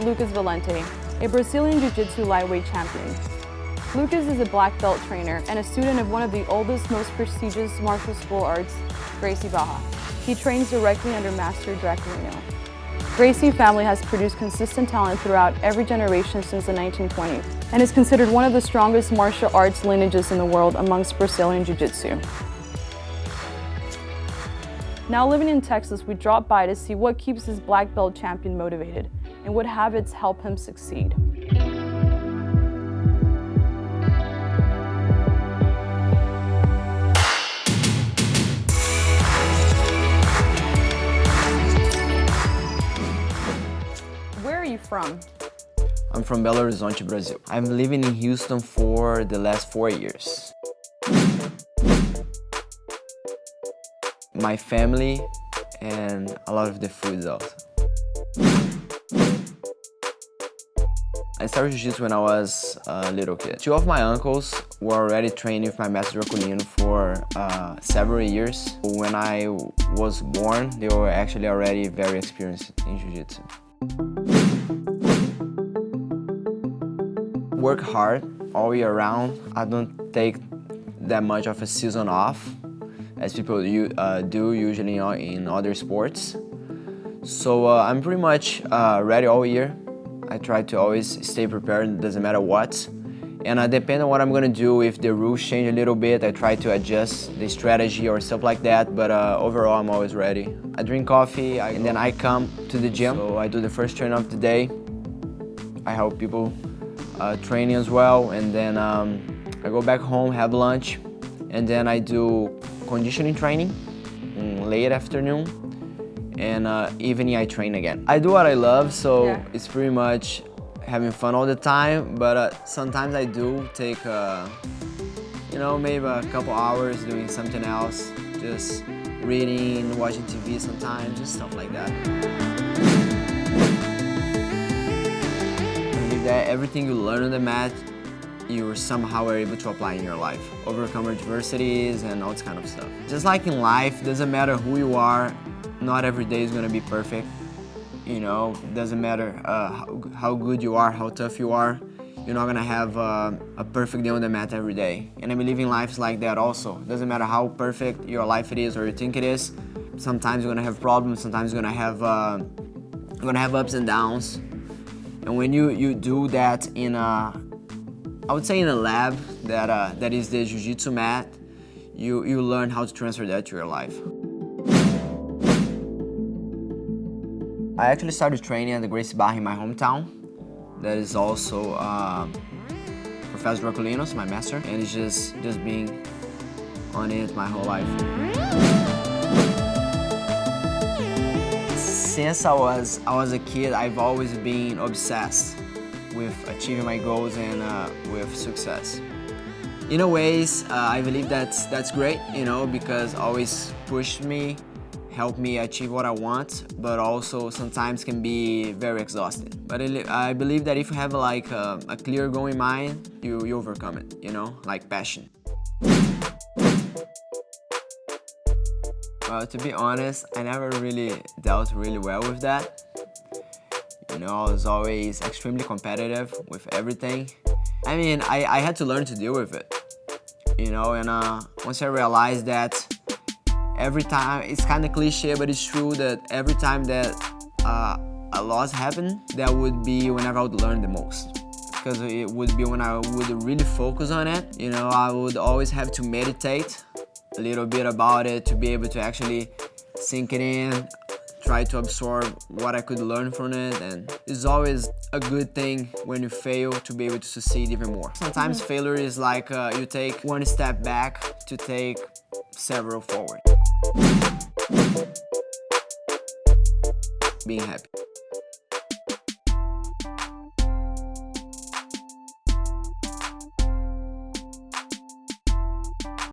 Lucas Valente, a Brazilian Jiu Jitsu lightweight champion. Lucas is a black belt trainer and a student of one of the oldest, most prestigious martial school arts, Gracie Barra. He trains directly under Master Draculino. Gracie family has produced consistent talent throughout every generation since the 1920s and is considered one of the strongest martial arts lineages in the world amongst Brazilian Jiu Jitsu. Now living in Texas, we dropped by to see what keeps this black belt champion motivated and what habits help him succeed. Where are you from? I'm from Belo Horizonte, Brazil. I'm living in Houston for the last 4 years. My family and a lot of the food also. I started Jiu-Jitsu when I was a little kid. Two of my uncles were already training with my Master Draculino for several years. When I was born, they were actually already very experienced in Jiu-Jitsu. Work hard all year round. I don't take that much of a season off as people do usually in other sports. So I'm pretty much ready all year. I try to always stay prepared, doesn't matter what. And depending on what I'm gonna do, if the rules change a little bit, I try to adjust the strategy or stuff like that, but overall I'm always ready. I drink coffee and then I come to the gym. So I do the first training of the day. I help people training as well, and then I go back home, have lunch, and then I do conditioning training late afternoon, and evening I train again. I do what I love, so it's pretty much having fun all the time, but sometimes I do take you know, maybe a couple hours doing something else, just reading, watching TV sometimes, just stuff like that. I believe that everything you learn on the mat, you somehow are able to apply in your life. Overcome adversities and all this kind of stuff. Just like in life, doesn't matter who you are, not every day is gonna be perfect. You know, doesn't matter how good you are, how tough you are, you're not gonna have a perfect day on the mat every day. And I believe in life is like that also. Doesn't matter how perfect your life it is or you think it is, sometimes you're gonna have problems, sometimes you're gonna have ups and downs. And when you do that in I would say in a lab that is the Jiu-Jitsu mat, you learn how to transfer that to your life. I actually started training at the Gracie Barra in my hometown. That is also Professor Draculino's, my master, and it's just being on it my whole life. Since I was a kid, I've always been obsessed with achieving my goals and with success. In a ways, I believe that's great, you know, because it always pushed me, helped me achieve what I want, but also sometimes can be very exhausting. But I believe that if you have like a clear goal in mind, you overcome it, you know, like passion. To be honest, I never really dealt really well with that. You know, I was always extremely competitive with everything. I mean, I had to learn to deal with it, you know, and once I realized that every time, it's kind of cliche, but it's true that every time that a loss happened, that would be whenever I would learn the most. Because it would be when I would really focus on it. You know, I would always have to meditate a little bit about it to be able to actually sink it in, try to absorb what I could learn from it, and it's always a good thing when you fail to be able to succeed even more. Sometimes failure is like you take one step back to take several forward. Being happy.